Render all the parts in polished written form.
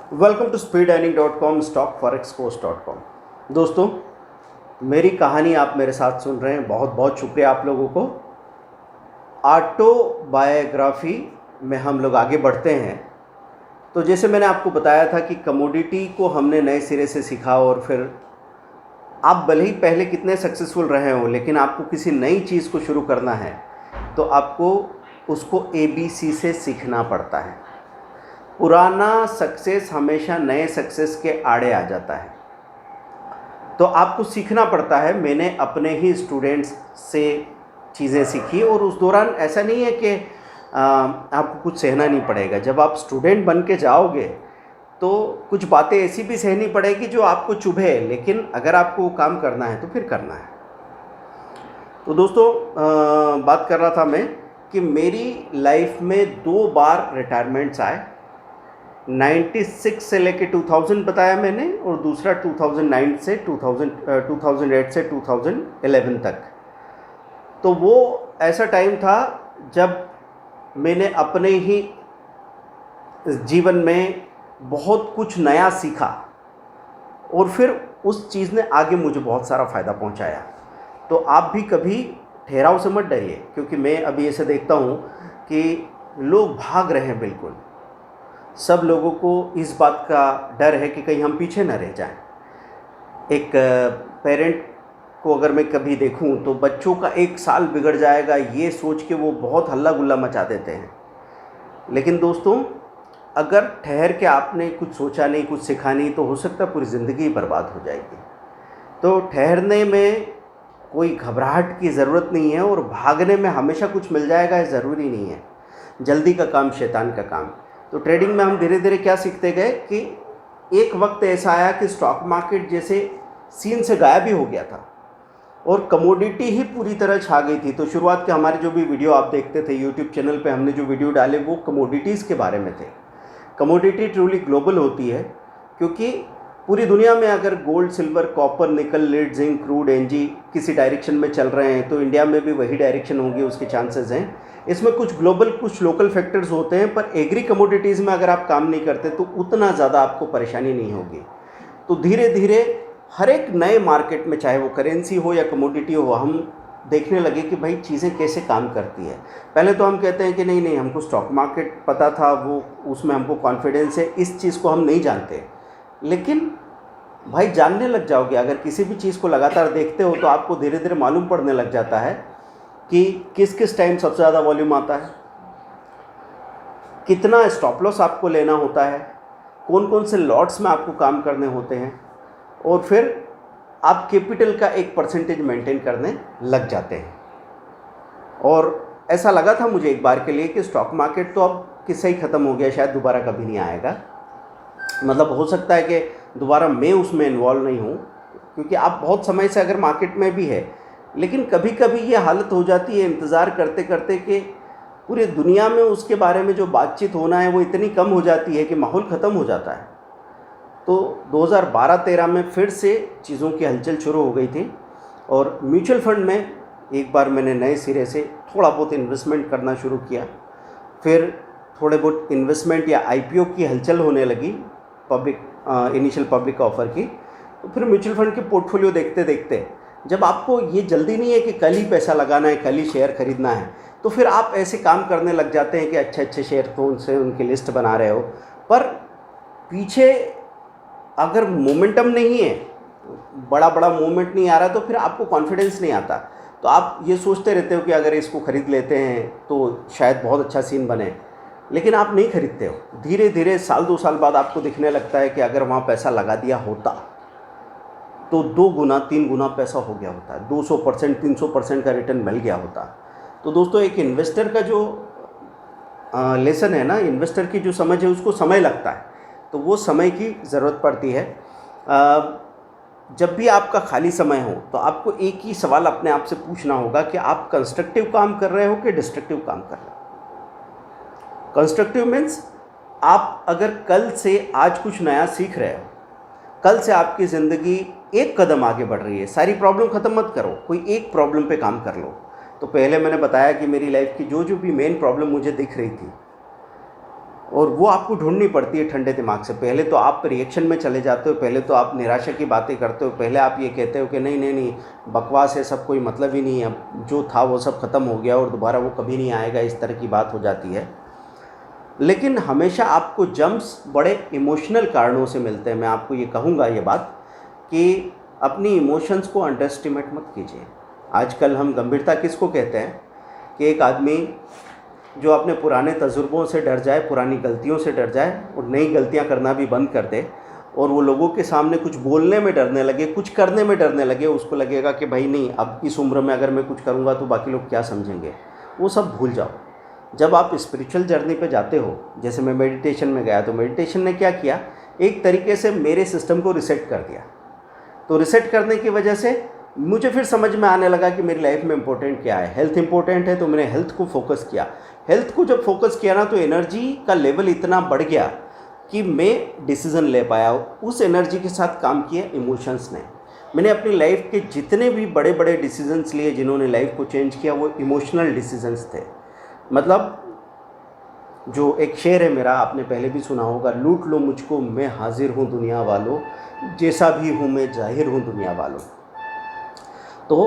Welcome to speedearning.com stockforexcourse.com। दोस्तों, मेरी कहानी आप मेरे साथ सुन रहे हैं, बहुत बहुत शुक्रिया आप लोगों को। ऑटोबायोग्राफी में हम लोग आगे बढ़ते हैं। तो जैसे मैंने आपको बताया था कि कमोडिटी को हमने नए सिरे से सीखा, और फिर आप भले ही पहले कितने सक्सेसफुल रहे हो, लेकिन आपको किसी नई चीज़ को शुरू करना है तो आपको उसको ABC से सीखना पड़ता है। पुराना सक्सेस हमेशा नए सक्सेस के आड़े आ जाता है, तो आपको सीखना पड़ता है। मैंने अपने ही स्टूडेंट्स से चीज़ें सीखी, और उस दौरान ऐसा नहीं है कि आपको कुछ सहना नहीं पड़ेगा। जब आप स्टूडेंट बन के जाओगे तो कुछ बातें ऐसी भी सहनी पड़ेगी जो आपको चुभे, लेकिन अगर आपको वो काम करना है तो फिर करना है। तो दोस्तों, बात कर रहा था मैं कि मेरी लाइफ में 2 बार रिटायरमेंट्स आए। 96 से लेके 2000 बताया मैंने, और दूसरा 2009 से 2008 से 2011 तक। तो वो ऐसा टाइम था जब मैंने अपने ही जीवन में बहुत कुछ नया सीखा, और फिर उस चीज़ ने आगे मुझे बहुत सारा फ़ायदा पहुंचाया। तो आप भी कभी ठहराव से मत डरिए, क्योंकि मैं अभी ऐसे देखता हूँ कि लोग भाग रहे हैं। बिल्कुल सब लोगों को इस बात का डर है कि कहीं हम पीछे न रह जाएं। एक पेरेंट को अगर मैं कभी देखूं तो बच्चों का 1 साल बिगड़ जाएगा ये सोच के वो बहुत हल्ला गुल्ला मचा देते हैं। लेकिन दोस्तों, अगर ठहर के आपने कुछ सोचा नहीं, कुछ सीखा नहीं, तो हो सकता है पूरी ज़िंदगी बर्बाद हो जाएगी। तो ठहरने में कोई घबराहट की ज़रूरत नहीं है, और भागने में हमेशा कुछ मिल जाएगा ये ज़रूरी नहीं है। जल्दी का काम शैतान का काम। तो ट्रेडिंग में हम धीरे धीरे क्या सीखते गए कि एक वक्त ऐसा आया कि स्टॉक मार्केट जैसे सीन से गायब ही हो गया था, और कमोडिटी ही पूरी तरह छा गई थी। तो शुरुआत के हमारे जो भी वीडियो आप देखते थे यूट्यूब चैनल पे, हमने जो वीडियो डाले वो कमोडिटीज़ के बारे में थे। कमोडिटी ट्रूली ग्लोबल होती है, क्योंकि पूरी दुनिया में अगर गोल्ड, सिल्वर, कॉपर, निकल, लीड, जिंक, क्रूड, एनजी किसी डायरेक्शन में चल रहे हैं, तो इंडिया में भी वही डायरेक्शन होंगी, उसके चांसेस हैं। इसमें कुछ ग्लोबल, कुछ लोकल फैक्टर्स होते हैं, पर एग्री कमोडिटीज़ में अगर आप काम नहीं करते तो उतना ज़्यादा आपको परेशानी नहीं होगी। तो धीरे धीरे हर एक नए मार्केट में, चाहे वो करेंसी हो या कमोडिटी हो, हम देखने लगे कि भाई चीज़ें कैसे काम करती है। पहले तो हम कहते हैं कि नहीं नहीं, हमको स्टॉक मार्केट पता था, वो उसमें हमको कॉन्फिडेंस है, इस चीज़ को हम नहीं जानते। लेकिन भाई जानने लग जाओगे, अगर किसी भी चीज़ को लगातार देखते हो तो आपको धीरे धीरे मालूम पड़ने लग जाता है कि किस किस टाइम सबसे ज़्यादा वॉल्यूम आता है, कितना स्टॉप लॉस आपको लेना होता है, कौन कौन से लॉट्स में आपको काम करने होते हैं, और फिर आप कैपिटल का एक परसेंटेज मेंटेन करने लग जाते हैं। और ऐसा लगा था मुझे एक बार के लिए कि स्टॉक मार्केट तो अब किस्सा ही ख़त्म हो गया, शायद दोबारा कभी नहीं आएगा। मतलब हो सकता है कि दोबारा मैं उसमें इन्वॉल्व नहीं हूँ, क्योंकि आप बहुत समय से अगर मार्केट में भी है, लेकिन कभी कभी ये हालत हो जाती है इंतज़ार करते करते कि पूरी दुनिया में उसके बारे में जो बातचीत होना है वो इतनी कम हो जाती है कि माहौल ख़त्म हो जाता है। तो 2012-13 में फिर से चीज़ों की हलचल शुरू हो गई थी, और म्यूचुअल फंड में एक बार मैंने नए सिरे से थोड़ा बहुत इन्वेस्टमेंट करना शुरू किया। फिर थोड़े बहुत इन्वेस्टमेंट या IPO की हलचल होने लगी, इनिशियल पब्लिक ऑफ़र की। तो फिर म्यूचुअल फंड के पोर्टफोलियो देखते देखते, जब आपको ये जल्दी नहीं है कि कल ही पैसा लगाना है, कल ही शेयर खरीदना है, तो फिर आप ऐसे काम करने लग जाते हैं कि अच्छे अच्छे शेयर कौन से उनकी लिस्ट बना रहे हो, पर पीछे अगर मोमेंटम नहीं है, बड़ा बड़ा मूवमेंट नहीं आ रहा, तो फिर आपको कॉन्फिडेंस नहीं आता। तो आप ये सोचते रहते हो कि अगर इसको ख़रीद लेते हैं तो शायद बहुत अच्छा सीन बने, लेकिन आप नहीं खरीदते हो। धीरे धीरे साल 2 साल बाद आपको दिखने लगता है कि अगर वहाँ पैसा लगा दिया होता तो 2 गुना 3 गुना पैसा हो गया होता है, 200% 300% का रिटर्न मिल गया होता। तो दोस्तों, एक इन्वेस्टर का जो लेसन है ना, इन्वेस्टर की जो समझ है, उसको समय लगता है, तो वो समय की ज़रूरत पड़ती है। जब भी आपका खाली समय हो तो आपको एक ही सवाल अपने आप से पूछना होगा कि आप कंस्ट्रक्टिव काम कर रहे हो कि डिस्ट्रक्टिव काम कर रहे हो। कंस्ट्रक्टिव मीन्स आप अगर कल से आज कुछ नया सीख रहे हो, कल से आपकी ज़िंदगी एक कदम आगे बढ़ रही है। सारी प्रॉब्लम ख़त्म मत करो, कोई एक प्रॉब्लम पे काम कर लो। तो पहले मैंने बताया कि मेरी लाइफ की जो जो भी मेन प्रॉब्लम मुझे दिख रही थी, और वो आपको ढूंढनी पड़ती है ठंडे दिमाग से। पहले तो आप रिएक्शन में चले जाते हो, पहले तो आप निराशा की बातें करते हो, पहले आप ये कहते हो कि नहीं नहीं नहीं बकवास है, सब कोई मतलब ही नहीं है, जो था वो सब ख़त्म हो गया और दोबारा वो कभी नहीं आएगा, इस तरह की बात हो जाती है। लेकिन हमेशा आपको जंप्स बड़े इमोशनल कारणों से मिलते हैं। मैं आपको ये कहूँगा ये बात कि अपनी इमोशंस को अंडर एस्टिमेट मत कीजिए। आजकल हम गंभीरता किसको कहते हैं कि एक आदमी जो अपने पुराने तजुर्बों से डर जाए, पुरानी गलतियों से डर जाए और नई गलतियां करना भी बंद कर दे, और वो लोगों के सामने कुछ बोलने में डरने लगे, कुछ करने में डरने लगे, उसको लगेगा कि भाई नहीं, अब इस उम्र में अगर मैं कुछ करूँगा तो बाकी लोग क्या समझेंगे, वो सब भूल जाओ। जब आप स्पिरिचुअल जर्नी पे जाते हो, जैसे मैं मेडिटेशन में गया, तो मेडिटेशन ने क्या किया, एक तरीके से मेरे सिस्टम को रिसेट कर दिया। तो रिसेट करने की वजह से मुझे फिर समझ में आने लगा कि मेरी लाइफ में इंपॉर्टेंट क्या है। हेल्थ इंपॉर्टेंट है, तो मैंने हेल्थ को फोकस किया। हेल्थ को जब फोकस किया ना, तो एनर्जी का लेवल इतना बढ़ गया कि मैं डिसीज़न ले पाया। उस एनर्जी के साथ काम किया इमोशंस ने। मैंने अपनी लाइफ के जितने भी बड़े बड़े डिसीजंस लिए जिन्होंने लाइफ को चेंज किया, वो इमोशनल डिसीजंस थे। मतलब जो एक शेर है मेरा, आपने पहले भी सुना होगा, लूट लो मुझको मैं हाजिर हूँ दुनिया वालों, जैसा भी हूँ मैं जाहिर हूँ दुनिया वालों। तो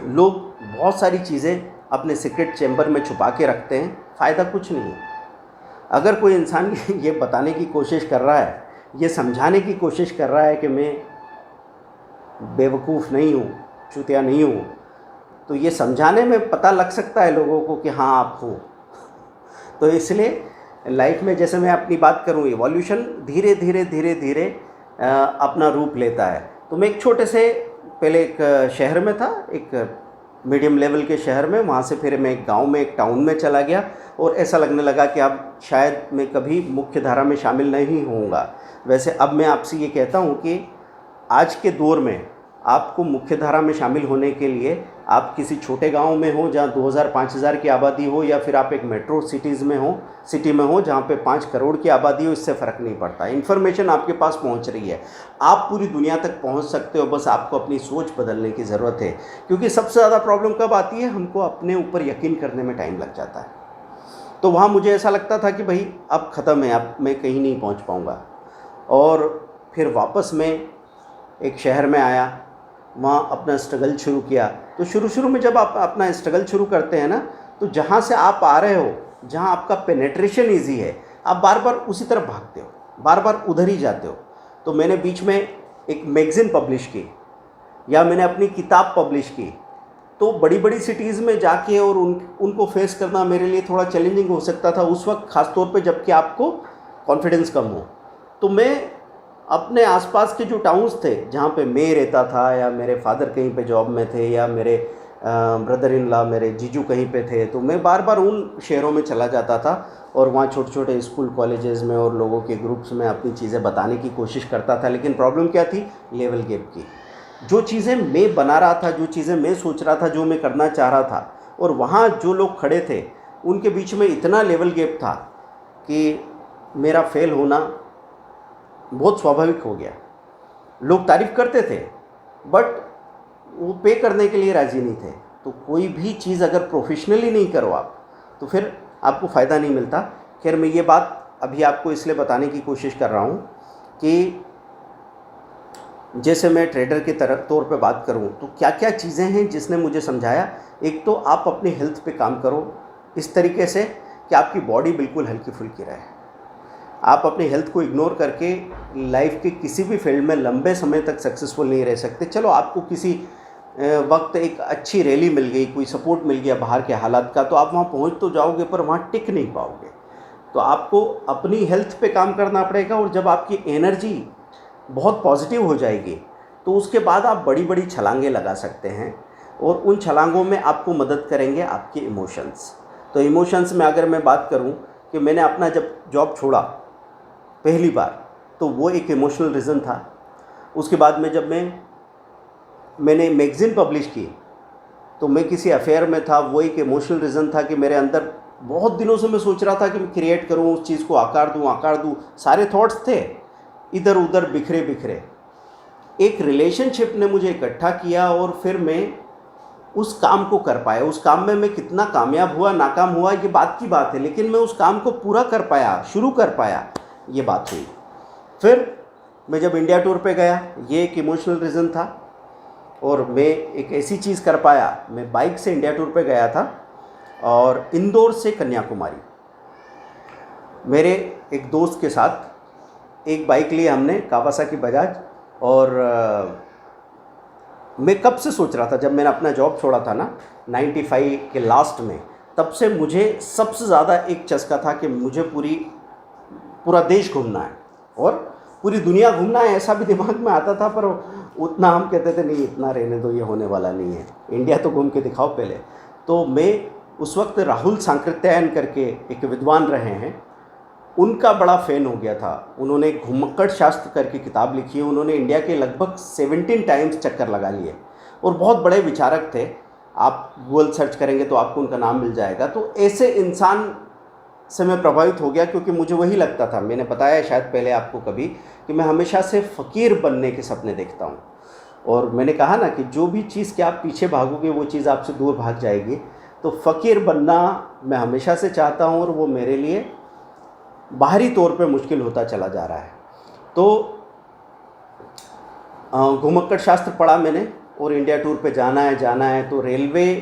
लोग बहुत सारी चीज़ें अपने सीक्रेट चैम्बर में छुपा के रखते हैं, फ़ायदा कुछ नहीं है। अगर कोई इंसान ये बताने की कोशिश कर रहा है, ये समझाने की कोशिश कर रहा है कि मैं बेवकूफ़ नहीं हूँ, चूतिया नहीं हूँ, तो ये समझाने में पता लग सकता है लोगों को कि हाँ आप हो। तो इसलिए लाइफ में, जैसे मैं अपनी बात करूँ, इवोल्यूशन धीरे धीरे धीरे धीरे अपना रूप लेता है। तो मैं एक छोटे से, पहले एक शहर में था, एक मीडियम लेवल के शहर में, वहाँ से फिर मैं एक गांव में, एक टाउन में चला गया, और ऐसा लगने लगा कि अब शायद मैं कभी मुख्य धारा में शामिल नहीं होऊंगा। वैसे अब मैं आपसे ये कहता हूँ कि आज के दौर में आपको मुख्य धारा में शामिल होने के लिए, आप किसी छोटे गांव में हो जहां 2000-5000 की आबादी हो, या फिर आप एक मेट्रो सिटी में हो जहां पे 5 करोड़ की आबादी हो, इससे फ़र्क नहीं पड़ता। इन्फॉर्मेशन आपके पास पहुंच रही है, आप पूरी दुनिया तक पहुंच सकते हो। बस आपको अपनी सोच बदलने की ज़रूरत है, क्योंकि सबसे ज़्यादा प्रॉब्लम कब आती है, हमको अपने ऊपर यकीन करने में टाइम लग जाता है। तो वहाँ मुझे ऐसा लगता था कि भाई अब ख़त्म है, अब मैं कहीं नहीं पहुँच पाऊँगा। और फिर वापस मैं एक शहर में आया, वहाँ अपना स्ट्रगल शुरू किया। तो शुरू में जब आप अपना स्ट्रगल शुरू करते हैं ना, तो जहाँ से आप आ रहे हो, जहाँ आपका पेनेट्रेशन इजी है, आप बार बार उसी तरफ भागते हो, बार बार उधर ही जाते हो। तो मैंने बीच में एक मैगज़ीन पब्लिश की, या मैंने अपनी किताब पब्लिश की। तो बड़ी बड़ी सिटीज़ में जाके और उनको फेस करना मेरे लिए थोड़ा चैलेंजिंग हो सकता था उस वक्त, ख़ास तौर पे जबकि आपको कॉन्फिडेंस कम हो। तो मैं अपने आसपास के जो टाउन्स थे जहाँ पे मैं रहता था, या मेरे फादर कहीं पे जॉब में थे, या मेरे ब्रदर इन लॉ, मेरे जीजू कहीं पे थे, तो मैं बार बार उन शहरों में चला जाता था और वहाँ छोटे छोटे स्कूल कॉलेजेस में और लोगों के ग्रुप्स में अपनी चीज़ें बताने की कोशिश करता था। लेकिन प्रॉब्लम क्या थी, लेवल गैप की। जो चीज़ें मैं बना रहा था, जो चीज़ें मैं सोच रहा था, जो मैं करना चाह रहा था, और वहाँ जो लोग खड़े थे उनके बीच में इतना लेवल गैप था कि मेरा फेल होना बहुत स्वाभाविक हो गया। लोग तारीफ़ करते थे, बट वो पे करने के लिए राज़ी नहीं थे। तो कोई भी चीज़ अगर प्रोफेशनली नहीं करो आप, तो फिर आपको फ़ायदा नहीं मिलता। खैर, मैं ये बात अभी आपको इसलिए बताने की कोशिश कर रहा हूँ कि जैसे मैं ट्रेडर के तौर पे बात करूँ, तो क्या क्या चीज़ें हैं जिसने मुझे समझाया। एक तो आप अपनी हेल्थ पे काम करो इस तरीके से कि आपकी बॉडी बिल्कुल हल्की फुल्की रहे। आप अपनी हेल्थ को इग्नोर करके लाइफ के किसी भी फील्ड में लंबे समय तक सक्सेसफुल नहीं रह सकते। चलो, आपको किसी वक्त एक अच्छी रैली मिल गई, कोई सपोर्ट मिल गया बाहर के हालात का, तो आप वहाँ पहुँच तो जाओगे, पर वहाँ टिक नहीं पाओगे। तो आपको अपनी हेल्थ पे काम करना पड़ेगा। और जब आपकी एनर्जी बहुत पॉजिटिव हो जाएगी, तो उसके बाद आप बड़ी बड़ी छलांगें लगा सकते हैं, और उन छलांगों में आपको मदद करेंगे आपके इमोशंस। तो इमोशंस में अगर मैं बात करूं कि मैंने अपना जब जॉब छोड़ा पहली बार, तो वो एक इमोशनल रीज़न था। उसके बाद में जब मैंने मैगज़ीन पब्लिश की, तो मैं किसी अफेयर में था, वो एक इमोशनल रीज़न था कि मेरे अंदर बहुत दिनों से मैं सोच रहा था कि मैं क्रिएट करूं, उस चीज़ को आकार दूं। सारे थॉट्स थे इधर उधर बिखरे बिखरे। एक रिलेशनशिप ने मुझे इकट्ठा किया, और फिर मैं उस काम को कर पाया। उस काम में मैं कितना कामयाब हुआ नाकाम हुआ ये बात की बात है, लेकिन मैं उस काम को पूरा कर पाया, शुरू कर पाया, ये बात हुई। फिर मैं जब इंडिया टूर पे गया, ये एक इमोशनल रीज़न था, और मैं एक ऐसी चीज़ कर पाया। मैं बाइक से इंडिया टूर पे गया था और इंदौर से कन्याकुमारी, मेरे एक दोस्त के साथ एक बाइक ली हमने, कावासाकी बजाज। और मैं कब से सोच रहा था, जब मैंने अपना जॉब छोड़ा था ना 95 के लास्ट में, तब से मुझे सबसे ज़्यादा एक चस्का था कि मुझे पूरा देश घूमना है और पूरी दुनिया घूमना है, ऐसा भी दिमाग में आता था। पर उतना हम कहते थे नहीं, इतना रहने दो, ये होने वाला नहीं है, इंडिया तो घूम के दिखाओ पहले। तो मैं उस वक्त राहुल सांकृत्यायन करके एक विद्वान रहे हैं, उनका बड़ा फ़ैन हो गया था। उन्होंने घुमक्कड़ शास्त्र करके किताब लिखी है, उन्होंने इंडिया के लगभग 17 टाइम्स चक्कर लगा लिए और बहुत बड़े विचारक थे। आप गूगल सर्च करेंगे तो आपको उनका नाम मिल जाएगा। तो ऐसे इंसान से मैं प्रभावित हो गया, क्योंकि मुझे वही लगता था, मैंने बताया शायद पहले आपको कभी, कि मैं हमेशा से फ़कीर बनने के सपने देखता हूँ। और मैंने कहा ना कि जो भी चीज़ के आप पीछे भागोगे वो चीज़ आपसे दूर भाग जाएगी। तो फ़कीर बनना मैं हमेशा से चाहता हूँ और वो मेरे लिए बाहरी तौर पे मुश्किल होता चला जा रहा है। तो घुमक्कड़ शास्त्र पढ़ा मैंने, और इंडिया टूर पे जाना है तो रेलवे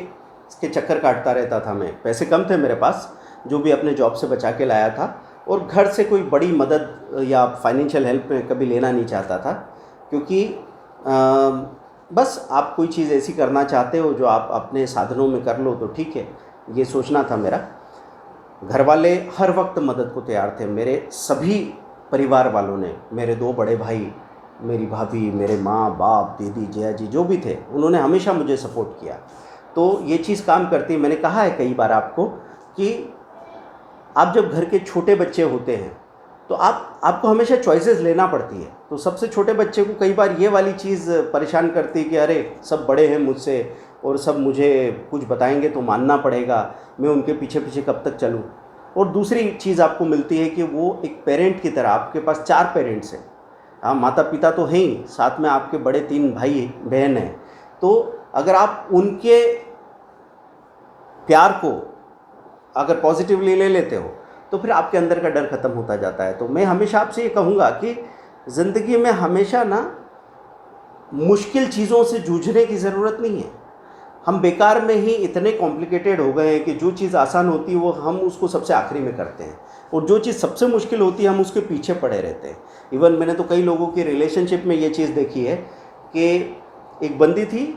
के चक्कर काटता रहता था मैं। पैसे कम थे मेरे पास, जो भी अपने जॉब से बचा के लाया था, और घर से कोई बड़ी मदद या फाइनेंशियल हेल्प में कभी लेना नहीं चाहता था, क्योंकि बस आप कोई चीज़ ऐसी करना चाहते हो जो आप अपने साधनों में कर लो तो ठीक है, ये सोचना था मेरा। घर वाले हर वक्त मदद को तैयार थे, मेरे सभी परिवार वालों ने, मेरे 2 बड़े भाई, मेरी भाभी, मेरे माँ बाप, दीदी, जया जी, जो भी थे, उन्होंने हमेशा मुझे सपोर्ट किया। तो ये चीज़ काम करती है। मैंने कहा है कई बार आपको कि आप जब घर के छोटे बच्चे होते हैं तो आपको हमेशा चॉइसेस लेना पड़ती है। तो सबसे छोटे बच्चे को कई बार ये वाली चीज़ परेशान करती है कि अरे सब बड़े हैं मुझसे और सब मुझे कुछ बताएंगे तो मानना पड़ेगा, मैं उनके पीछे पीछे कब तक चलूँ। और दूसरी चीज़ आपको मिलती है कि वो एक पेरेंट की तरह, आपके पास 4 पेरेंट्स हैं, हाँ माता पिता तो हैं ही, साथ में आपके बड़े 3 भाई बहन हैं। तो अगर आप उनके प्यार को अगर पॉजिटिवली ले लेते हो तो फिर आपके अंदर का डर ख़त्म होता जाता है। तो मैं हमेशा आपसे ये कहूँगा कि ज़िंदगी में हमेशा ना मुश्किल चीज़ों से जूझने की ज़रूरत नहीं है। हम बेकार में ही इतने कॉम्प्लिकेटेड हो गए हैं कि जो चीज़ आसान होती है वो हम उसको सबसे आखिरी में करते हैं, और जो चीज़ सबसे मुश्किल होती है हम उसके पीछे पड़े रहते हैं। इवन मैंने तो कई लोगों की रिलेशनशिप में ये चीज़ देखी है कि एक बंदी थी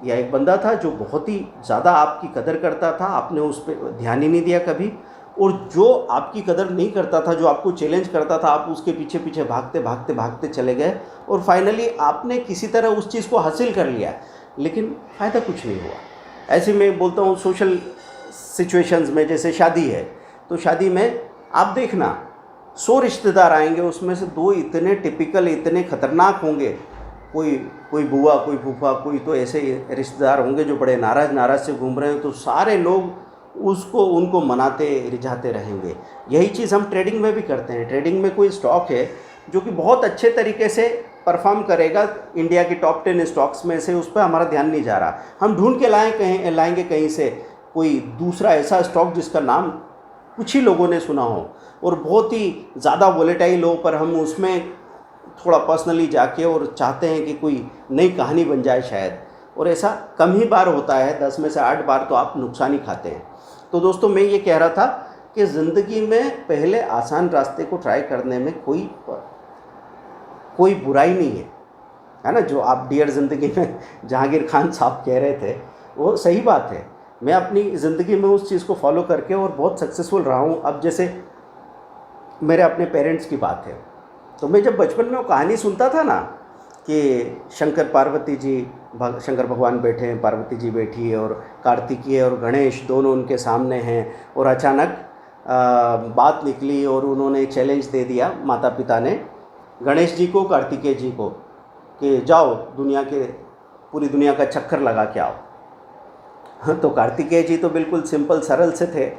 या एक बंदा था जो बहुत ही ज़्यादा आपकी कदर करता था, आपने उस पर ध्यान ही नहीं दिया कभी, और जो आपकी कदर नहीं करता था, जो आपको चैलेंज करता था, आप उसके पीछे पीछे भागते भागते भागते चले गए और फाइनली आपने किसी तरह उस चीज़ को हासिल कर लिया, लेकिन फ़ायदा कुछ नहीं हुआ। ऐसे में बोलता हूँ सोशल सिचुएशंस में, जैसे शादी है तो शादी में आप देखना 100 रिश्तेदार आएंगे, उसमें से 2 इतने टिपिकल, इतने ख़तरनाक होंगे, कोई बुआ, कोई फूफा, कोई तो ऐसे रिश्तेदार होंगे जो बड़े नाराज़ से घूम रहे हैं, तो सारे लोग उनको मनाते रिझाते रहेंगे। यही चीज़ हम ट्रेडिंग में भी करते हैं। ट्रेडिंग में कोई स्टॉक है जो कि बहुत अच्छे तरीके से परफॉर्म करेगा इंडिया की टॉप 10 स्टॉक्स में से, उस पर हमारा ध्यान नहीं जा रहा, हम ढूंढ के लाएंगे कहीं से कोई दूसरा ऐसा स्टॉक जिसका नाम कुछ ही लोगों ने सुना हो और बहुत ही ज़्यादा वोलेटाइल हो, पर हम उसमें थोड़ा पर्सनली जाके और चाहते हैं कि कोई नई कहानी बन जाए शायद, और ऐसा कम ही बार होता है, 10 में से 8 बार तो आप नुकसान ही खाते हैं। तो दोस्तों मैं ये कह रहा था कि ज़िंदगी में पहले आसान रास्ते को ट्राई करने में कोई बुराई नहीं है ना। जो आप डियर ज़िंदगी में जहांगीर खान साहब कह रहे थे वो सही बात है। मैं अपनी ज़िंदगी में उस चीज़ को फॉलो करके और बहुत सक्सेसफुल रहा हूँ। अब जैसे मेरे अपने पेरेंट्स की बात है, तो मैं जब बचपन में वो कहानी सुनता था ना कि शंकर भगवान बैठे हैं, पार्वती जी बैठी है और कार्तिकेय और गणेश दोनों उनके सामने हैं, और अचानक बात निकली और उन्होंने चैलेंज दे दिया माता पिता ने गणेश जी को, कार्तिकेय जी को, कि जाओ पूरी दुनिया का चक्कर लगा के आओ। तो कार्तिकेय जी तो बिल्कुल सिंपल सरल से थे,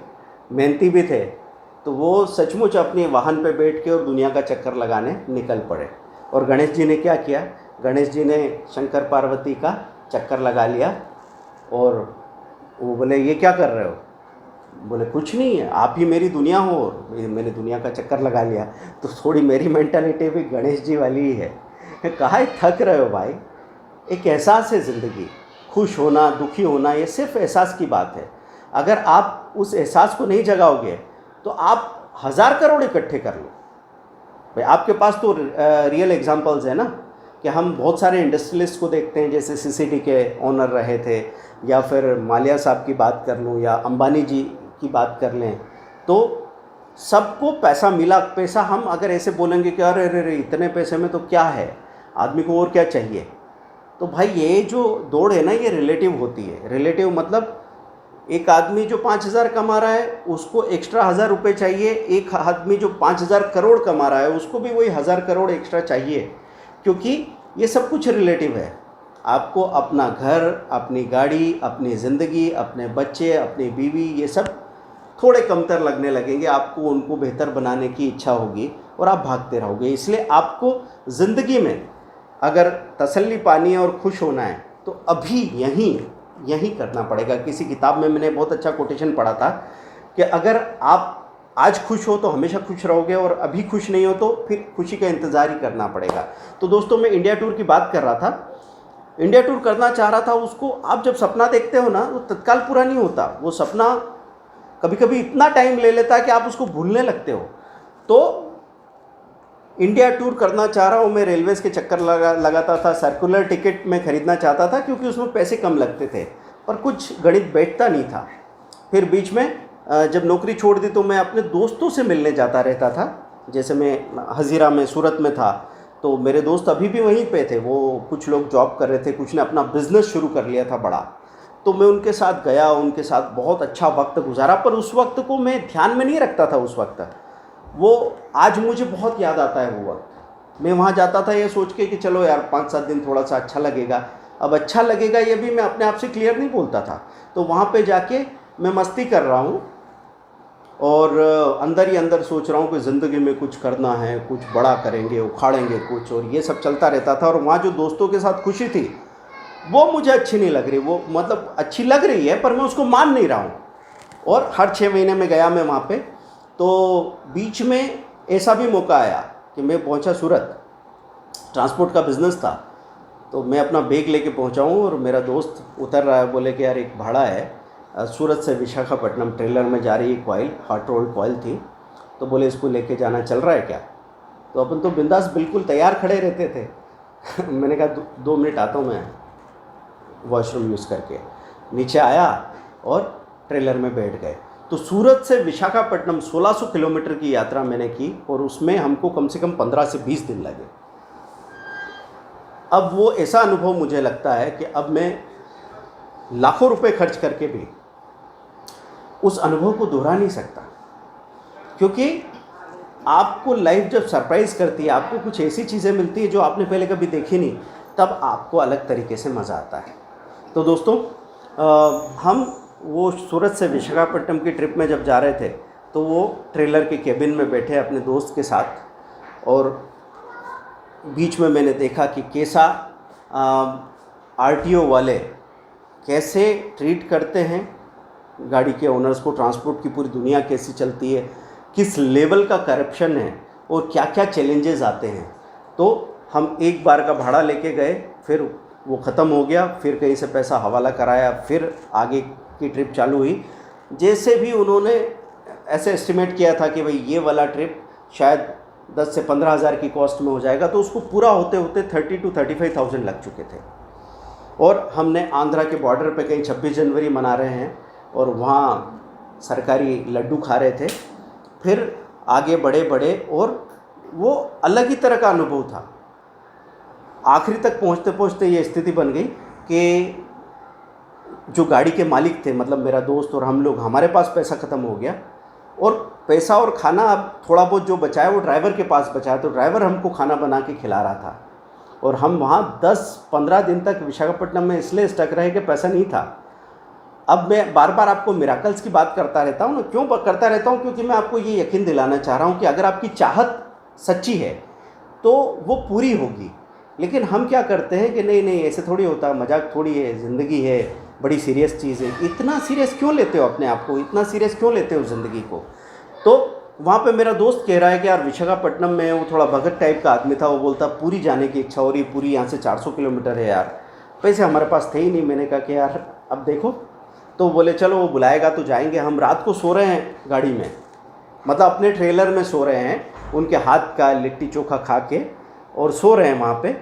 मेहनती भी थे, तो वो सचमुच अपने वाहन पे बैठ के और दुनिया का चक्कर लगाने निकल पड़े। और गणेश जी ने क्या किया, गणेश जी ने शंकर पार्वती का चक्कर लगा लिया और वो बोले ये क्या कर रहे हो? बोले कुछ नहीं है, आप ही मेरी दुनिया हो। और मैंने दुनिया का चक्कर लगा लिया। तो थोड़ी मेरी मेंटालिटी भी गणेश जी वाली ही है। कहा है थक रहे हो भाई, एक एहसास है ज़िंदगी, खुश होना दुखी होना ये सिर्फ एहसास की बात है। अगर आप उस एहसास को नहीं जगाओगे तो आप 1000 करोड़ इकट्ठे कर लो। भाई आपके पास तो रियल एग्जांपल्स है ना, कि हम बहुत सारे इंडस्ट्रियलिस्ट को देखते हैं, जैसे सीसीडी के ओनर रहे थे, या फिर मालिया साहब की बात कर लूँ, या अंबानी जी की बात कर लें, तो सबको पैसा मिला। पैसा हम अगर ऐसे बोलेंगे कि अरे अरे अरे इतने पैसे में तो क्या है, आदमी को और क्या चाहिए, तो भाई ये जो दौड़ है ना ये रिलेटिव होती है। रिलेटिव मतलब एक आदमी जो 5000 कमा रहा है उसको एक्स्ट्रा 1000 रुपये चाहिए, एक आदमी जो 5000 करोड़ कमा रहा है उसको भी वही 1000 करोड़ एक्स्ट्रा चाहिए, क्योंकि ये सब कुछ रिलेटिव है। आपको अपना घर, अपनी गाड़ी, अपनी ज़िंदगी, अपने बच्चे, अपनी बीवी, ये सब थोड़े कमतर लगने लगेंगे, आपको उनको बेहतर बनाने की इच्छा होगी और आप भागते रहोगे। इसलिए आपको ज़िंदगी में अगर तसल्ली पानी है और खुश होना है तो अभी यहीं करना पड़ेगा। किसी किताब में मैंने बहुत अच्छा कोटेशन पढ़ा था कि अगर आप आज खुश हो तो हमेशा खुश रहोगे, और अभी खुश नहीं हो तो फिर खुशी का इंतज़ार ही करना पड़ेगा। तो दोस्तों मैं इंडिया टूर की बात कर रहा था, इंडिया टूर करना चाह रहा था। उसको आप जब सपना देखते हो ना तो तत्काल पूरा नहीं होता, वो सपना कभी कभी इतना टाइम ले लेता है कि आप उसको भूलने लगते हो। तो इंडिया टूर करना चाह रहा हूँ मैं, रेलवेज़ के चक्कर लगाता था, सर्कुलर टिकट में ख़रीदना चाहता था क्योंकि उसमें पैसे कम लगते थे, पर कुछ गणित बैठता नहीं था। फिर बीच में जब नौकरी छोड़ दी तो मैं अपने दोस्तों से मिलने जाता रहता था। जैसे मैं हज़ीरा में, सूरत में था, तो मेरे दोस्त अभी भी वहीं पे थे। वो कुछ लोग जॉब कर रहे थे, कुछ ने अपना बिज़नेस शुरू कर लिया था बड़ा। तो मैं उनके साथ गया, उनके साथ बहुत अच्छा वक्त गुजारा, पर उस वक्त को मैं ध्यान में नहीं रखता था। उस वक्त वो आज मुझे बहुत याद आता है वो वक्त। मैं वहाँ जाता था ये सोच के कि चलो यार 5-7 दिन थोड़ा सा अच्छा लगेगा। अब अच्छा लगेगा ये भी मैं अपने आप से क्लियर नहीं बोलता था। तो वहाँ पे जाके मैं मस्ती कर रहा हूँ और अंदर ही अंदर सोच रहा हूँ कि ज़िंदगी में कुछ करना है, कुछ बड़ा करेंगे, उखाड़ेंगे कुछ, और ये सब चलता रहता था। और वहाँ जो दोस्तों के साथ खुशी थी वो मुझे अच्छी नहीं लग रही। वो मतलब अच्छी लग रही है पर मैं उसको मान नहीं रहा हूँ। और हर 6 महीने में गया मैं वहाँ पे। तो बीच में ऐसा भी मौका आया कि मैं पहुँचा सूरत, ट्रांसपोर्ट का बिज़नेस था। तो मैं अपना बैग लेके पहुँचा हूँ और मेरा दोस्त उतर रहा है, बोले कि यार एक भाड़ा है सूरत से विशाखापट्टनम, ट्रेलर में जा रही है कॉइल, हॉट रोल्ड कॉइल थी। तो बोले इसको लेके जाना चल रहा है क्या? तो अपन तो बिंदास बिल्कुल तैयार खड़े रहते थे। मैंने कहा 2 मिनट आता हूँ मैं वॉशरूम यूज़ करके। नीचे आया और ट्रेलर में बैठ गए। तो सूरत से विशाखापट्टनम 1600 किलोमीटर की यात्रा मैंने की और उसमें हमको कम से कम 15 से 20 दिन लगे। अब वो ऐसा अनुभव मुझे लगता है कि अब मैं लाखों रुपए खर्च करके भी उस अनुभव को दोहरा नहीं सकता, क्योंकि आपको लाइफ जब सरप्राइज़ करती है, आपको कुछ ऐसी चीज़ें मिलती है जो आपने पहले कभी देखी नहीं, तब आपको अलग तरीके से मज़ा आता है। तो दोस्तों हम वो सूरत से विशाखापट्टनम की ट्रिप में जब जा रहे थे तो वो ट्रेलर के केबिन में बैठे अपने दोस्त के साथ, और बीच में मैंने देखा कि कैसा आरटीओ वाले कैसे ट्रीट करते हैं गाड़ी के ओनर्स को, ट्रांसपोर्ट की पूरी दुनिया कैसी चलती है, किस लेवल का करप्शन है और क्या क्या चैलेंजेस आते हैं। तो हम एक बार का भाड़ा लेके गए, फिर वो ख़त्म हो गया, फिर कहीं से पैसा हवाला कराया, फिर आगे की ट्रिप चालू हुई। जैसे भी उन्होंने ऐसे एस्टिमेट किया था कि भाई ये वाला ट्रिप शायद 10 से 15 हज़ार की कॉस्ट में हो जाएगा, तो उसको पूरा होते होते 30 to 35,000 लग चुके थे। और हमने आंध्रा के बॉर्डर पे कहीं 26 जनवरी मना रहे हैं और वहाँ सरकारी लड्डू खा रहे थे। फिर आगे बढ़े और वो अलग ही तरह का अनुभव था। आखिरी तक पहुँचते पहुँचते ये स्थिति बन गई कि जो गाड़ी के मालिक थे, मतलब मेरा दोस्त और हम लोग, हमारे पास पैसा ख़त्म हो गया और पैसा और खाना अब थोड़ा बहुत जो बचाया वो ड्राइवर के पास बचाया। तो ड्राइवर हमको खाना बना के खिला रहा था और हम वहाँ 10-15 दिन तक विशाखापट्टनम में इसलिए स्टक रहे कि पैसा नहीं था। अब मैं बार बार आपको मिराकल्स की बात करता रहता हूँ ना, क्यों करता रहता हूँ? क्योंकि मैं आपको ये यकीन दिलाना चाह रहा हूँ कि अगर आपकी चाहत सच्ची है तो वो पूरी होगी। लेकिन हम क्या करते हैं कि नहीं ऐसे थोड़ी होता, मजाक थोड़ी है, ज़िंदगी है, बड़ी सीरियस चीज़ है। इतना सीरियस क्यों लेते हो अपने आप को, इतना सीरियस क्यों लेते हो ज़िंदगी को? तो वहाँ पे मेरा दोस्त कह रहा है कि यार विशाखापट्टनम में, वो थोड़ा भगत टाइप का आदमी था, वो बोलता पूरी जाने की इच्छा हो रही, पूरी यहाँ से 400 किलोमीटर है यार, पैसे हमारे पास थे ही नहीं। मैंने कहा कि यार अब देखो, तो बोले चलो वो बुलाएगा तो जाएंगे। हम रात को सो रहे हैं गाड़ी में, मतलब अपने ट्रेलर में सो रहे हैं, उनके हाथ का लिट्टी चोखा खा के, और सो रहे हैं वहाँ पे।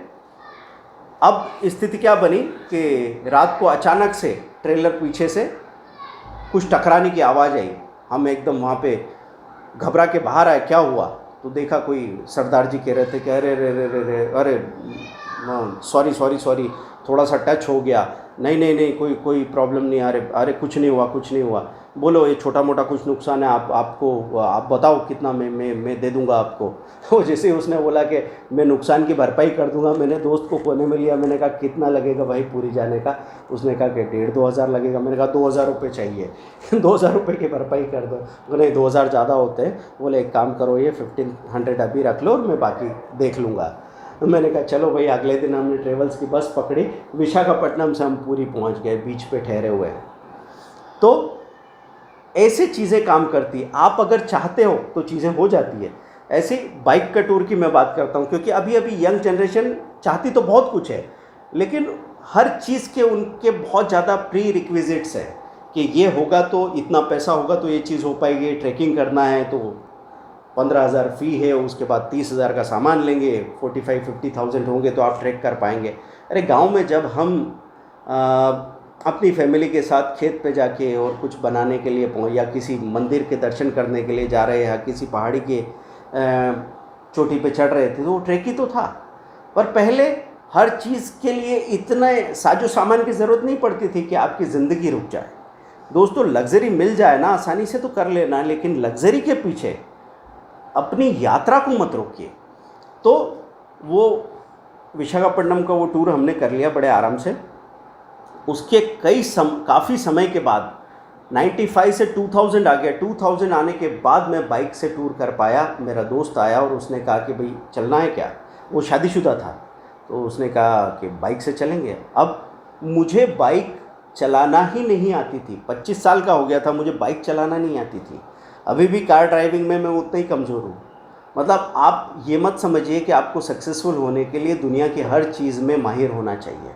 अब स्थिति क्या बनी कि रात को अचानक से ट्रेलर पीछे से कुछ टकराने की आवाज़ आई। हम एकदम वहाँ पे घबरा के बाहर आए, क्या हुआ? तो देखा कोई सरदार जी कह रहे थे कि अरे रे रे रे रे, अरे सॉरी सॉरी सॉरी, थोड़ा सा टच हो गया। नहीं नहीं नहीं, कोई प्रॉब्लम नहीं, अरे अरे कुछ नहीं हुआ, कुछ नहीं हुआ। बोलो ये छोटा मोटा कुछ नुकसान है, आप बताओ कितना, मैं दे दूंगा आपको। तो जैसे ही उसने बोला कि मैं नुकसान की भरपाई कर दूंगा, मैंने दोस्त को कोने में लिया। मैंने कहा कितना लगेगा भाई पूरी जाने का? उसने कहा कि 1,500-2 हज़ार लगेगा। मैंने कहा 2,000 रुपये चाहिए। 2,000 रुपये की भरपाई कर दो। बोले 2,000 ज़्यादा होते हैं। बोले एक काम करो, ये 1,500 अभी रख लो और मैं बाकी देख लूँगा। मैंने कहा चलो भाई। अगले दिन हमने ट्रेवल्स की बस पकड़ी, विशाखापट्टनम से हम पूरी पहुंच गए, बीच पे ठहरे हुए हैं। तो ऐसे चीज़ें काम करती है। आप अगर चाहते हो तो चीज़ें हो जाती है। ऐसे बाइक का टूर की मैं बात करता हूँ, क्योंकि अभी यंग जनरेशन चाहती तो बहुत कुछ है, लेकिन हर चीज़ के उनके बहुत ज़्यादा प्री रिक्विजिट्स हैं कि ये होगा तो इतना पैसा होगा तो ये चीज़ हो पाएगी। ट्रैकिंग करना है तो 15,000 फ़ी है, उसके बाद 30,000 का सामान लेंगे, 45-50,000 होंगे तो आप ट्रैक कर पाएंगे। अरे गांव में जब हम अपनी फैमिली के साथ खेत पे जाके और कुछ बनाने के लिए या किसी मंदिर के दर्शन करने के लिए जा रहे हैं, या किसी पहाड़ी के चोटी पे चढ़ रहे थे, तो वो ट्रैक ही तो था। पर पहले हर चीज़ के लिए इतने साजो सामान की ज़रूरत नहीं पड़ती थी कि आपकी ज़िंदगी रुक जाए। दोस्तों लग्ज़री मिल जाए ना आसानी से तो कर लेना, लेकिन लग्ज़री के पीछे अपनी यात्रा को मत रोकिए। तो वो विशाखापट्टनम का वो टूर हमने कर लिया बड़े आराम से। उसके काफ़ी समय के बाद 95 से 2000 आ गया। 2000 आने के बाद मैं बाइक से टूर कर पाया। मेरा दोस्त आया और उसने कहा कि भाई चलना है क्या? वो शादीशुदा था, तो उसने कहा कि बाइक से चलेंगे। अब मुझे बाइक चलाना ही नहीं आती थी, 25 साल का हो गया था, मुझे बाइक चलाना नहीं आती थी। अभी भी कार ड्राइविंग में मैं उतना ही कमज़ोर हूँ। मतलब आप ये मत समझिए कि आपको सक्सेसफुल होने के लिए दुनिया की हर चीज़ में माहिर होना चाहिए।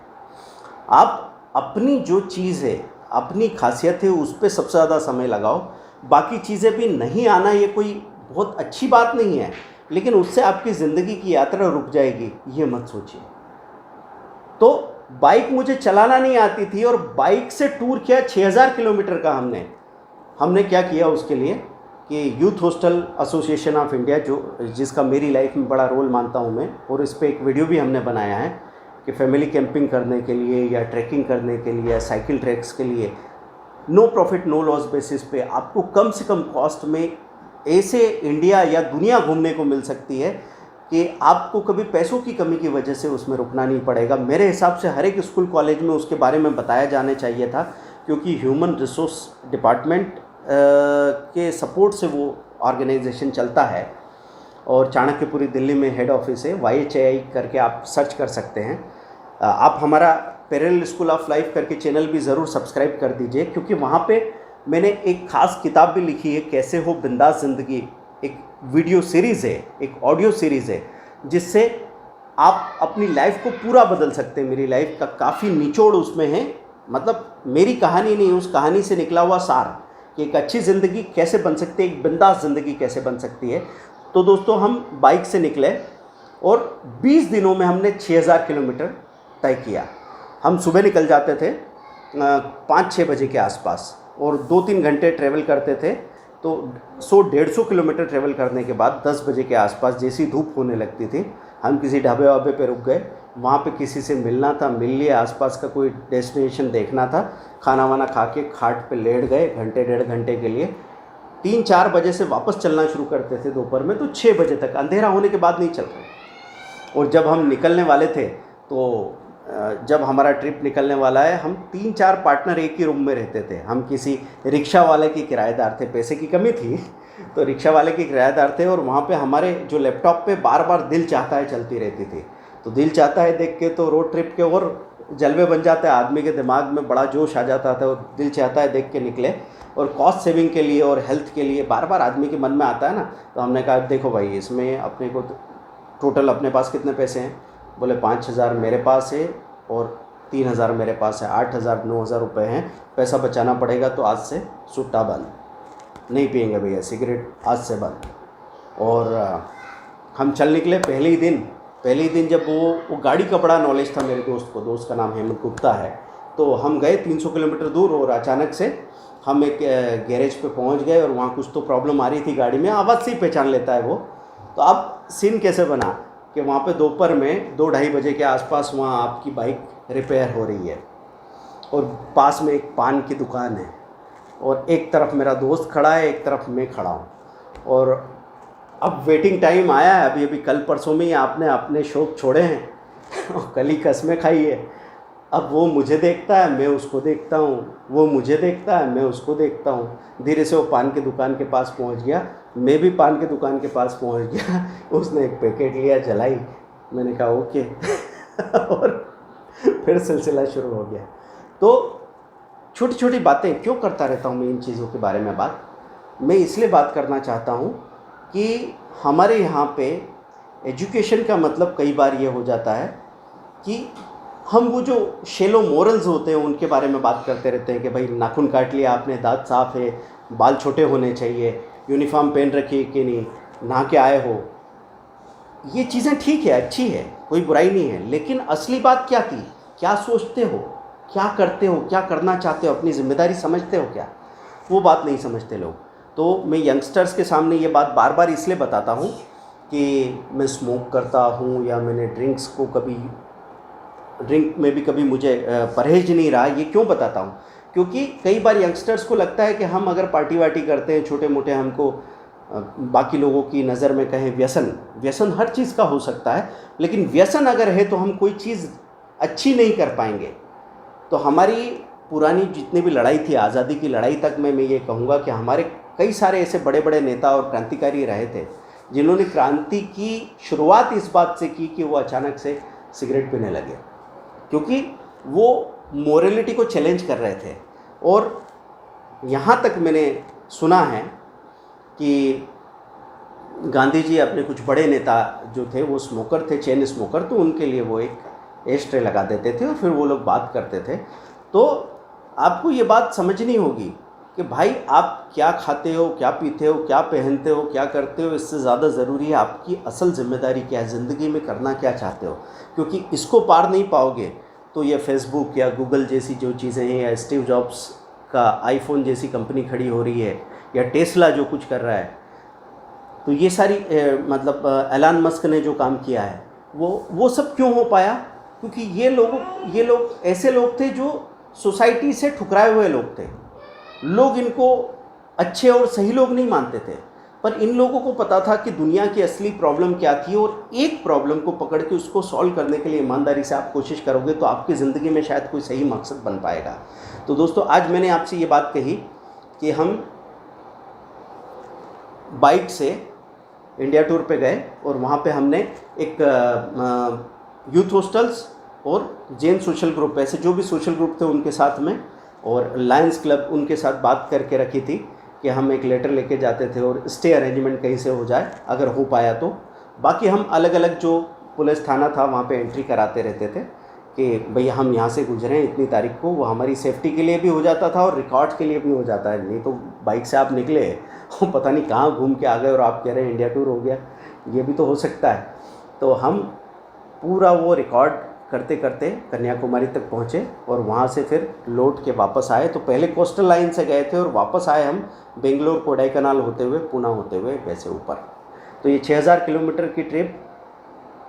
आप अपनी जो चीज़ है, अपनी खासियत है, उस पर सबसे ज़्यादा समय लगाओ। बाकी चीज़ें भी नहीं आना ये कोई बहुत अच्छी बात नहीं है, लेकिन उससे आपकी ज़िंदगी की यात्रा रुक जाएगी, ये मत सोचिए। तो बाइक मुझे चलाना नहीं आती थी और बाइक से टूर किया 6,000 किलोमीटर का। हमने क्या किया उसके लिए कि youth hostel association of India, जिसका मेरी लाइफ में बड़ा रोल मानता हूँ मैं, और इस पर एक वीडियो भी हमने बनाया है कि फैमिली कैंपिंग करने के लिए या ट्रैकिंग करने के लिए या साइकिल ट्रैक्स के लिए no profit no loss basis पे आपको कम से कम कॉस्ट में ऐसे इंडिया या दुनिया घूमने को मिल सकती है कि आपको कभी पैसों की कमी की वजह से उसमें रुकना नहीं पड़ेगा। मेरे हिसाब से हर एक स्कूल कॉलेज में उसके बारे में बताया जाने चाहिए था, क्योंकि ह्यूमन रिसोर्स डिपार्टमेंट के सपोर्ट से वो ऑर्गेनाइजेशन चलता है। और चाणक्यपुरी दिल्ली में हेड ऑफिस है, YHAI करके आप सर्च कर सकते हैं। आप हमारा पैरेलल स्कूल ऑफ लाइफ करके चैनल भी ज़रूर सब्सक्राइब कर दीजिए, क्योंकि वहाँ पे मैंने एक ख़ास किताब भी लिखी है, कैसे हो बिंदास ज़िंदगी। एक वीडियो सीरीज़ है, एक ऑडियो सीरीज़ है, जिससे आप अपनी लाइफ को पूरा बदल सकते हैं। मेरी लाइफ का काफ़ी निचोड़ उसमें है, मतलब मेरी कहानी नहीं, उस कहानी से निकला हुआ सार कि एक अच्छी ज़िंदगी कैसे बन सकती है, एक बिंदास ज़िंदगी कैसे बन सकती है। तो दोस्तों हम बाइक से निकले और 20 दिनों में हमने 6,000 किलोमीटर तय किया। हम सुबह निकल जाते थे 5-6 बजे के आसपास और 2-3 घंटे ट्रैवल करते थे। तो 100-150 किलोमीटर ट्रैवल करने के बाद 10 बजे के आसपास जैसी धूप होने लगती थी, हम किसी ढाबे वाबे पे रुक गए। वहाँ पे किसी से मिलना था, मिल लिया, आसपास का कोई डेस्टिनेशन देखना था, खाना वाना खा के खाट पे लेट गए घंटे 1.5 घंटे के लिए। 3-4 बजे से वापस चलना शुरू करते थे दोपहर में, तो 6 बजे तक, अंधेरा होने के बाद नहीं चल रहे। और जब हम निकलने वाले थे, तो जब हमारा ट्रिप निकलने वाला है, हम 3-4 पार्टनर एक ही रूम में रहते थे। हम किसी रिक्शा वाले के किराएदार थे, पैसे की कमी थी तो रिक्शा वाले के किराएदार थे। और वहाँ पे हमारे जो लैपटॉप पे बार बार दिल चाहता है चलती रहती थी। तो दिल चाहता है देख के तो रोड ट्रिप के और जलवे बन जाता है आदमी के दिमाग में, बड़ा जोश आ जाता था और दिल चाहता है देख के निकले। और कॉस्ट सेविंग के लिए और हेल्थ के लिए बार बार आदमी के मन में आता है ना। तो हमने कहा देखो भाई, इसमें अपने को टोटल अपने पास कितने पैसे हैं? बोले 5,000 मेरे पास है और 3,000 मेरे पास है, 8,000 9,000 रुपये हैं, पैसा बचाना पड़ेगा। तो आज से सुट्टा बंद, नहीं पियेंगे भैया सिगरेट, आज से बंद। और हम चल निकले। पहले ही दिन जब वो गाड़ी का बड़ा नॉलेज था मेरे दोस्त को, दोस्त का नाम हेमंत गुप्ता है। तो हम गए 300 किलोमीटर दूर और अचानक से हम एक गैरेज पे पहुंच गए और वहाँ कुछ तो प्रॉब्लम आ रही थी गाड़ी में, आवाज़ से ही पहचान लेता है वो। तो अब सीन कैसे बना कि वहाँ पे दोपहर में 2-2:30 बजे के आसपास वहाँ आपकी बाइक रिपेयर हो रही है और पास में एक पान की दुकान है और एक तरफ मेरा दोस्त खड़ा है, एक तरफ मैं खड़ा हूँ। और अब वेटिंग टाइम आया है, अभी कल परसों में ही आपने अपने शौक छोड़े हैं और कल ही कस्में खाई है। अब वो मुझे देखता है, मैं उसको देखता हूँ, वो मुझे देखता है, मैं उसको देखता हूँ। धीरे से वो पान की दुकान के पास पहुँच गया, मैं भी पान की दुकान के पास पहुँच गया। उसने एक पैकेट लिया, जलाई, मैंने कहा ओके और फिर सिलसिला शुरू हो गया। तो छोटी छोटी बातें क्यों करता रहता हूँ मैं इन चीज़ों के बारे में बात? मैं इसलिए बात करना चाहता हूँ कि हमारे यहाँ पे एजुकेशन का मतलब कई बार ये हो जाता है कि हम वो जो शेलो मोरल्स होते हैं उनके बारे में बात करते रहते हैं कि भाई नाखून काट लिया आपने, दांत साफ़ है, बाल छोटे होने चाहिए, यूनिफॉर्म पहन रखी है कि नहीं, नहा के आए हो। ये चीज़ें ठीक है, अच्छी है, कोई बुराई नहीं है, लेकिन असली बात क्या थी? क्या सोचते हो, क्या करते हो, क्या करना चाहते हो, अपनी ज़िम्मेदारी समझते हो क्या? वो बात नहीं समझते लोग। तो मैं यंगस्टर्स के सामने ये बात बार बार इसलिए बताता हूँ कि मैं स्मोक करता हूँ या मैंने ड्रिंक में भी कभी मुझे परहेज नहीं रहा। ये क्यों बताता हूँ? क्योंकि कई बार यंगस्टर्स को लगता है कि हम अगर पार्टी वार्टी करते हैं छोटे मोटे, हमको बाकी लोगों की नज़र में कहें व्यसन हर चीज़ का हो सकता है, लेकिन व्यसन अगर है तो हम कोई चीज़ अच्छी नहीं कर पाएंगे। तो हमारी पुरानी जितनी भी लड़ाई थी, आज़ादी की लड़ाई तक में मैं ये कहूँगा कि हमारे कई सारे ऐसे बड़े बड़े नेता और क्रांतिकारी रहे थे जिन्होंने क्रांति की शुरुआत इस बात से की कि वो अचानक से सिगरेट पीने लगे, क्योंकि वो मोरलिटी को चैलेंज कर रहे थे। और यहाँ तक मैंने सुना है कि गांधी जी अपने कुछ बड़े नेता जो थे वो स्मोकर थे, चेन स्मोकर, तो उनके लिए वो एक एश ट्रे लगा देते थे और फिर वो लोग बात करते थे। तो आपको ये बात समझनी होगी कि भाई आप क्या खाते हो, क्या पीते हो, क्या पहनते हो, क्या करते हो, इससे ज़्यादा ज़रूरी है आपकी असल ज़िम्मेदारी क्या है, ज़िंदगी में करना क्या चाहते हो। क्योंकि इसको पार नहीं पाओगे तो ये फेसबुक या गूगल जैसी जो चीज़ें हैं, या स्टीव जॉब्स का आईफोन जैसी कंपनी खड़ी हो रही है, या टेस्ला जो कुछ कर रहा है, तो ये सारी मतलब एलन मस्क ने जो काम किया है वो सब क्यों हो पाया? क्योंकि ये लोग ऐसे लोग थे जो सोसाइटी से ठुकराए हुए लोग थे। लोग इनको अच्छे और सही लोग नहीं मानते थे, पर इन लोगों को पता था कि दुनिया की असली प्रॉब्लम क्या थी, और एक प्रॉब्लम को पकड़ के उसको सॉल्व करने के लिए ईमानदारी से आप कोशिश करोगे तो आपकी ज़िंदगी में शायद कोई सही मकसद बन पाएगा। तो दोस्तों, आज मैंने आपसे ये बात कही कि हम बाइक से इंडिया टूर पे गए और वहाँ पे हमने एक यूथ हॉस्टल्स और जैन सोशल ग्रुप, ऐसे जो भी सोशल ग्रुप थे उनके साथ में, और लायंस क्लब उनके साथ बात करके रखी थी कि हम एक लेटर लेके जाते थे और स्टे अरेंजमेंट कहीं से हो जाए अगर हो पाया तो। बाकी हम अलग अलग जो पुलिस थाना था वहाँ पे एंट्री कराते रहते थे कि भई हम यहाँ से गुजरे इतनी तारीख को। वो हमारी सेफ्टी के लिए भी हो जाता था और रिकॉर्ड के लिए भी हो जाता है। नहीं तो बाइक से आप निकले वो पता नहीं कहाँ घूम के आ गए और आप कह रहे हैं इंडिया टूर हो गया, ये भी तो हो सकता है। तो हम पूरा वो रिकॉर्ड करते करते कन्याकुमारी तक पहुँचे और वहाँ से फिर लौट के वापस आए। तो पहले कोस्टल लाइन से गए थे और वापस आए हम बेंगलोर कोडाईकनाल होते हुए, पूना होते हुए वैसे ऊपर। तो ये 6000 किलोमीटर की ट्रिप,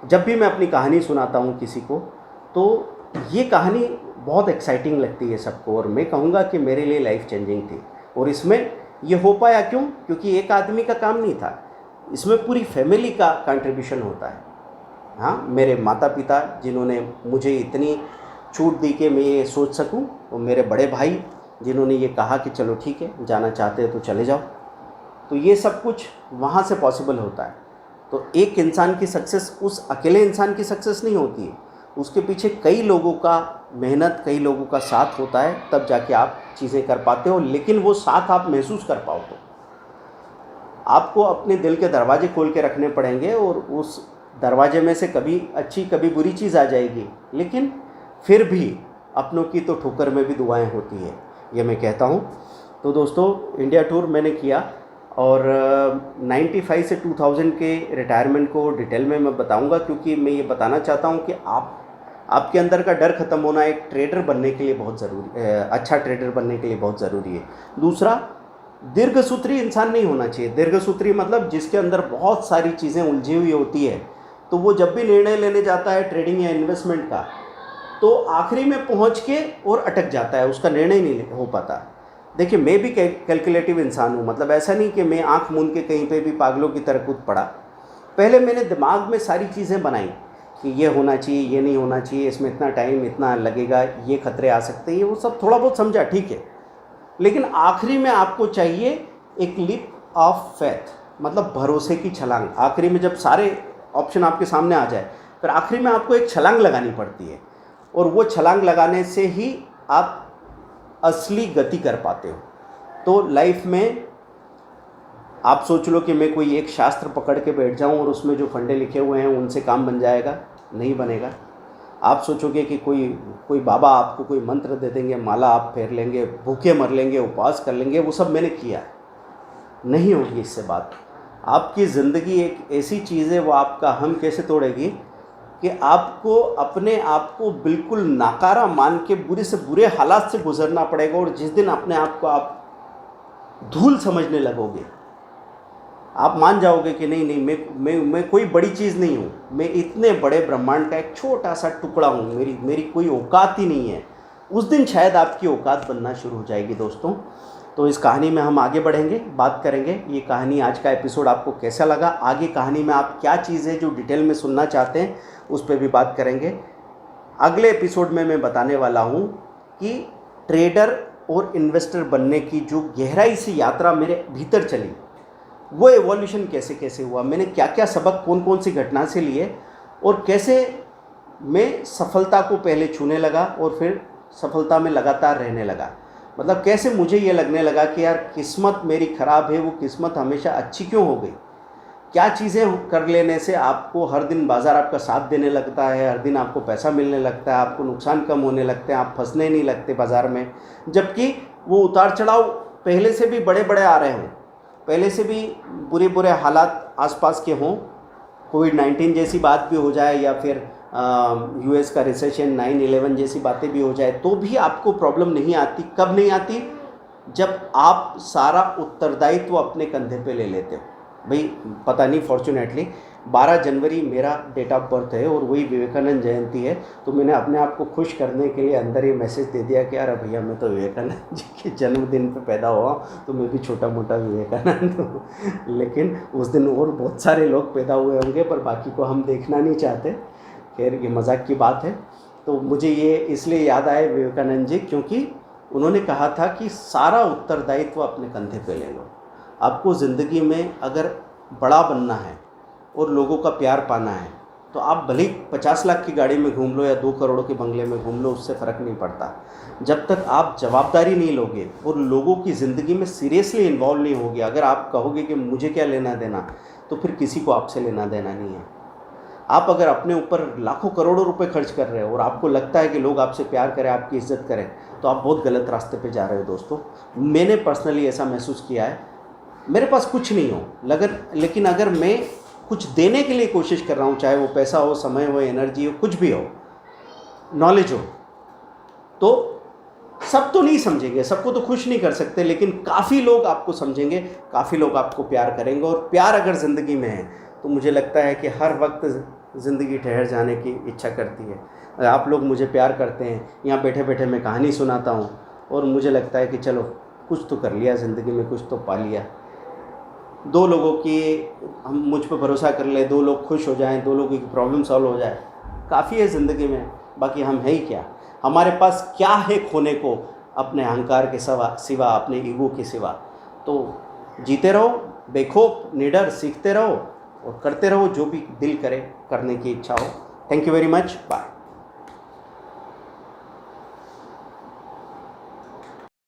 जब भी मैं अपनी कहानी सुनाता हूँ किसी को तो ये कहानी बहुत एक्साइटिंग लगती है सबको, और मैं कहूँगा कि मेरे लिए लाइफ चेंजिंग थी। और इसमें ये हो पाया क्यों? क्योंकि एक आदमी का काम नहीं था, इसमें पूरी फैमिली का कंट्रीब्यूशन होता है। हाँ, मेरे माता पिता जिन्होंने मुझे इतनी छूट दी कि मैं ये सोच सकूं, और मेरे बड़े भाई जिन्होंने ये कहा कि चलो ठीक है, जाना चाहते हो तो चले जाओ। तो ये सब कुछ वहाँ से पॉसिबल होता है। तो एक इंसान की सक्सेस उस अकेले इंसान की सक्सेस नहीं होती है, उसके पीछे कई लोगों का मेहनत, कई लोगों का साथ होता है, तब जाके आप चीज़ें कर पाते हो। लेकिन वो साथ आप महसूस कर पाओ तो आपको अपने दिल के दरवाजे खोल के रखने पड़ेंगे, और उस दरवाजे में से कभी अच्छी कभी बुरी चीज़ आ जाएगी, लेकिन फिर भी अपनों की तो ठोकर में भी दुआएं होती है, ये मैं कहता हूँ। तो दोस्तों, इंडिया टूर मैंने किया, और 95 से 2000 के रिटायरमेंट को डिटेल में मैं बताऊंगा, क्योंकि मैं ये बताना चाहता हूँ कि आपके अंदर का डर ख़त्म होना एक ट्रेडर बनने के लिए बहुत ज़रूरी है, अच्छा ट्रेडर बनने के लिए बहुत ज़रूरी है। दूसरा, दीर्घसूत्री इंसान नहीं होना चाहिए। दीर्घसूत्री मतलब जिसके अंदर बहुत सारी चीज़ें उलझी हुई होती है, तो वो जब भी निर्णय लेने जाता है ट्रेडिंग या इन्वेस्टमेंट का, तो आखिरी में पहुंच के और अटक जाता है, उसका निर्णय नहीं हो पाता। देखिए, मैं भी कैलकुलेटिव इंसान हूँ, मतलब ऐसा नहीं कि मैं आंख मूंद के कहीं पे भी पागलों की तरह कूद पड़ा। पहले मैंने दिमाग में सारी चीज़ें बनाई कि ये होना चाहिए, ये नहीं होना चाहिए, इसमें इतना टाइम इतना लगेगा, ये खतरे आ सकते हैं, ये वो सब थोड़ा बहुत समझा, ठीक है। लेकिन आखिरी में आपको चाहिए एक लीप ऑफ फेथ, मतलब भरोसे की छलांग। आखिरी में जब सारे ऑप्शन आपके सामने आ जाए, फिर आखिरी में आपको एक छलांग लगानी पड़ती है, और वो छलांग लगाने से ही आप असली गति कर पाते हो। तो लाइफ में आप सोच लो कि मैं कोई एक शास्त्र पकड़ के बैठ जाऊं और उसमें जो फंडे लिखे हुए हैं उनसे काम बन जाएगा, नहीं बनेगा। आप सोचोगे कि कोई बाबा आपको कोई मंत्र दे देंगे, माला आप फेर लेंगे, भूखे मर लेंगे, उपवास कर लेंगे, वो सब मैंने किया, नहीं होगी इससे बात। आपकी ज़िंदगी एक ऐसी चीज़ है, वो आपका हम कैसे तोड़ेगी कि आपको अपने आप को बिल्कुल नाकारा मान के बुरे से बुरे हालात से गुजरना पड़ेगा। और जिस दिन अपने आप को आप धूल समझने लगोगे, आप मान जाओगे कि नहीं, मैं कोई बड़ी चीज़ नहीं हूँ, मैं इतने बड़े ब्रह्मांड का एक छोटा सा टुकड़ा हूँ, मेरी कोई औकात ही नहीं है। उस दिन शायद आपकी औकात बनना शुरू हो जाएगी दोस्तों। तो इस कहानी में हम आगे बढ़ेंगे, बात करेंगे ये कहानी, आज का एपिसोड आपको कैसा लगा, आगे कहानी में आप क्या चीज़ है जो डिटेल में सुनना चाहते हैं उस पर भी बात करेंगे। अगले एपिसोड में मैं बताने वाला हूँ कि ट्रेडर और इन्वेस्टर बनने की जो गहराई से यात्रा मेरे भीतर चली, वो एवोल्यूशन कैसे कैसे हुआ, मैंने क्या क्या सबक कौन कौन सी घटना से लिए, और कैसे मैं सफलता को पहले छूने लगा और फिर सफलता में लगातार रहने लगा। मतलब कैसे मुझे ये लगने लगा कि यार किस्मत मेरी ख़राब है, वो किस्मत हमेशा अच्छी क्यों हो गई। क्या चीज़ें कर लेने से आपको हर दिन बाज़ार आपका साथ देने लगता है, हर दिन आपको पैसा मिलने लगता है, आपको नुकसान कम होने लगते हैं, आप फंसने नहीं लगते बाज़ार में, जबकि वो उतार चढ़ाव पहले से भी बड़े बड़े आ रहे हों, पहले से भी बुरे हालात आसपास के हों, कोविड-19 जैसी बात भी हो जाए, या फिर यूएस का रिसेशन, 9/11 जैसी बातें भी हो जाए, तो भी आपको प्रॉब्लम नहीं आती। कब नहीं आती? जब आप सारा उत्तरदायित्व अपने कंधे पे ले लेते हो। भाई पता नहीं, फॉर्चुनेटली 12 जनवरी मेरा डेट ऑफ बर्थ है और वही विवेकानंद जयंती है, तो मैंने अपने आप को खुश करने के लिए अंदर ये मैसेज दे दिया कि यार भैया मैं तो विवेकानंद जी के जन्मदिन पे पैदा हुआ, तो मैं भी छोटा मोटा विवेकानंद हूँ। लेकिन उस दिन और बहुत सारे लोग पैदा हुए होंगे, पर बाकी को हम देखना नहीं चाहते। खैर ये मजाक की बात है। तो मुझे ये इसलिए याद आए विवेकानंद जी, क्योंकि उन्होंने कहा था कि सारा उत्तरदायित्व अपने कंधे पे ले लो। आपको ज़िंदगी में अगर बड़ा बनना है और लोगों का प्यार पाना है, तो आप भले 50 लाख की गाड़ी में घूम लो या 2 करोड़ के बंगले में घूम लो, उससे फ़र्क नहीं पड़ता। जब तक आप जवाबदारी नहीं लोगे और लोगों की ज़िंदगी में सीरियसली इन्वॉल्व नहीं होगे, अगर आप कहोगे कि मुझे क्या लेना देना, तो फिर किसी को आपसे लेना देना नहीं है। आप अगर अपने ऊपर लाखों करोड़ों रुपए खर्च कर रहे हो और आपको लगता है कि लोग आपसे प्यार करें, आपकी इज्जत करें, तो आप बहुत गलत रास्ते पे जा रहे हो दोस्तों। मैंने पर्सनली ऐसा महसूस किया है। मेरे पास कुछ नहीं हो लेकिन अगर मैं कुछ देने के लिए कोशिश कर रहा हूँ, चाहे वो पैसा हो, समय हो, एनर्जी हो, कुछ भी हो, नॉलेज हो, तो सब तो नहीं समझेंगे, सबको तो खुश नहीं कर सकते, लेकिन काफ़ी लोग आपको समझेंगे, काफ़ी लोग आपको प्यार करेंगे। और प्यार अगर ज़िंदगी में है तो मुझे लगता है कि हर वक्त ज़िंदगी ठहर जाने की इच्छा करती है। आप लोग मुझे प्यार करते हैं, यहाँ बैठे बैठे मैं कहानी सुनाता हूँ और मुझे लगता है कि चलो कुछ तो कर लिया ज़िंदगी में, कुछ तो पा लिया। 2 लोगों की हम मुझ पर भरोसा कर ले, 2 लोग खुश हो जाएं, 2 लोगों की प्रॉब्लम सॉल्व हो जाए, काफ़ी है ज़िंदगी में। बाकी हम है ही क्या, हमारे पास क्या है खोने को अपने अहंकार के सिवा, अपने ईगो के सिवा। तो जीते रहो, बेखौफ, निडर, सीखते रहो और करते रहो जो भी दिल करे करने की इच्छा हो। Thank you very much, bye.